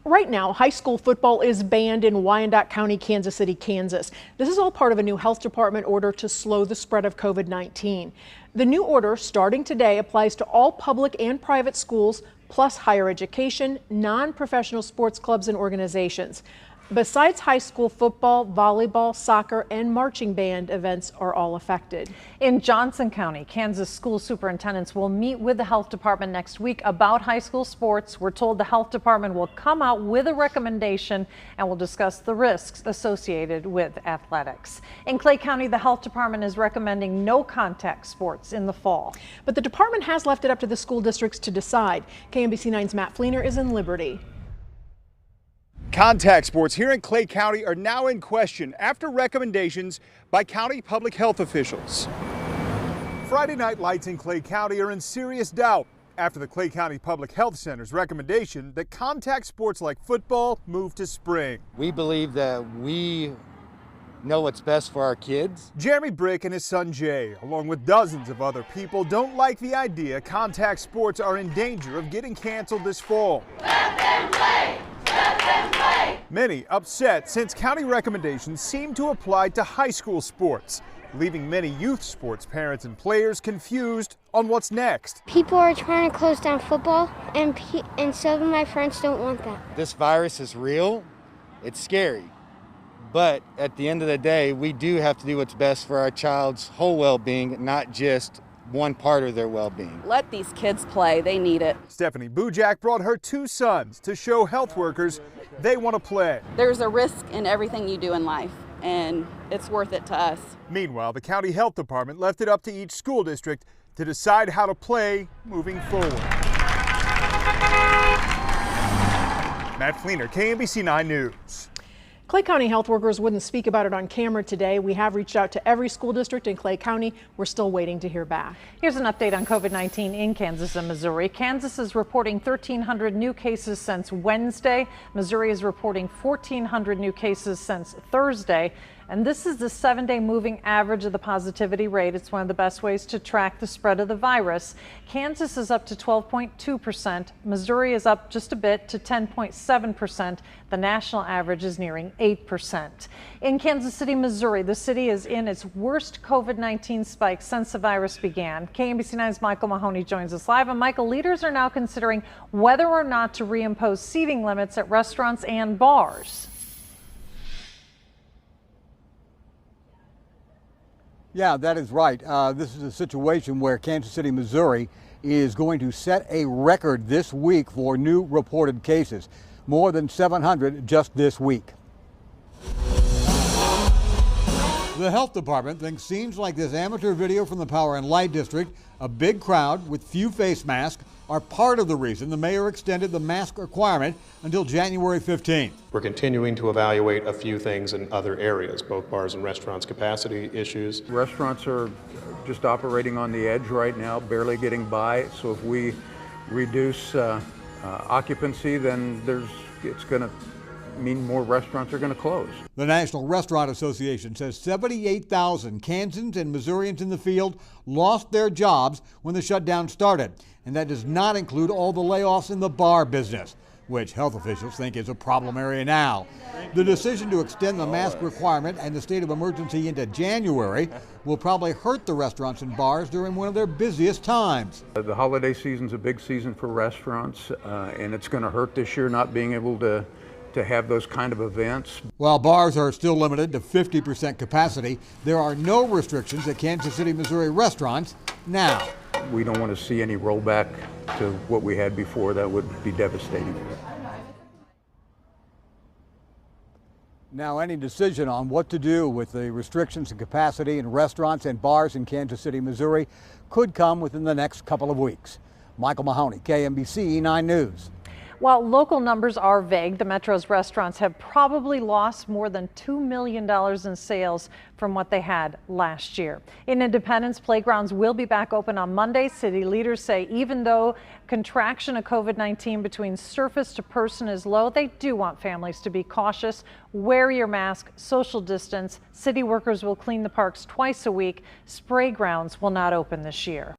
Right now, high school football is banned in Wyandotte County, Kansas City, Kansas. This is all part of a new health department order to slow the spread of COVID-19. The new order, starting today, applies to all public and private schools, plus higher education, non-professional sports clubs and organizations. Besides high school football, volleyball, soccer, and marching band events are all affected. In Johnson County, Kansas school superintendents will meet with the health department next week about high school sports. We're told the health department will come out with a recommendation and will discuss the risks associated with athletics. In Clay County, the health department is recommending no contact sports in the fall. But the department has left it up to the school districts to decide. KMBC 9's Matt Fleener is in Liberty. Contact sports here in Clay County are now in question after recommendations by county public health officials. Friday night lights in Clay County are in serious doubt after the Clay County Public Health Center's recommendation that contact sports like football move to spring. We believe that we know what's best for our kids. Jeremy Brick and his son Jay, along with dozens of other people, don't like the idea contact sports are in danger of getting canceled this fall. Let them play! Let them play! Many upset since county recommendations seem to apply to high school sports, leaving many youth sports parents and players confused on what's next. People are trying to close down football, and some of my friends don't want that. This virus is real, it's scary, but at the end of the day, we do have to do what's best for our child's whole well-being, not just one part of their well-being. Let these kids play, they need it. Stephanie Bujak brought her two sons to show health workers they want to play. There's a risk in everything you do in life, and it's worth it to us. Meanwhile, the county health department left it up to each school district to decide how to play moving forward. Matt Fleener, KMBC 9 News. Clay County health workers wouldn't speak about it on camera today. We have reached out to every school district in Clay County. We're still waiting to hear back. Here's an update on COVID-19 in Kansas and Missouri. Kansas is reporting 1,300 new cases since Wednesday. Missouri is reporting 1,400 new cases since Thursday. And this is the 7-day moving average of the positivity rate. It's one of the best ways to track the spread of the virus. Kansas is up to 12.2%. Missouri is up just a bit to 10.7%. The national average is nearing 8%. In Kansas City, Missouri, the city is in its worst COVID-19 spike since the virus began. KMBC 9's Michael Mahoney joins us live. And Michael, leaders are now considering whether or not to reimpose seating limits at restaurants and bars. Yeah, that is right. This is a situation where Kansas City, Missouri is going to set a record this week for new reported cases. More than 700 just this week. The health department thinks scenes like this amateur video from the Power and Light District, a big crowd with few face masks, are part of the reason the mayor extended the mask requirement until January 15th. We're continuing to evaluate a few things in other areas, both bars and restaurants, capacity issues. Restaurants are just operating on the edge right now, barely getting by. So if we reduce occupancy, then it's going to mean more restaurants are going to close. The National Restaurant Association says 78,000 Kansans and Missourians in the field lost their jobs when the shutdown started. And that does not include all the layoffs in the bar business, which health officials think is a problem area now. The decision to extend the mask requirement and the state of emergency into January will probably hurt the restaurants and bars during one of their busiest times. The holiday season's a big season for restaurants, and it's going to hurt this year not being able to have those kind of events. While bars are still limited to 50% capacity, there are no restrictions at Kansas City, Missouri restaurants now. We don't want to see any rollback to what we had before. That would be devastating. Now, any decision on what to do with the restrictions and capacity in restaurants and bars in Kansas City, Missouri could come within the next couple of weeks. Michael Mahoney, KMBC 9 News. While local numbers are vague, the Metro's restaurants have probably lost more than $2 million in sales from what they had last year. In Independence, playgrounds will be back open on Monday. City leaders say even though contraction of COVID-19 between surface to person is low, they do want families to be cautious. Wear your mask, social distance. City workers will clean the parks twice a week. Spray grounds will not open this year.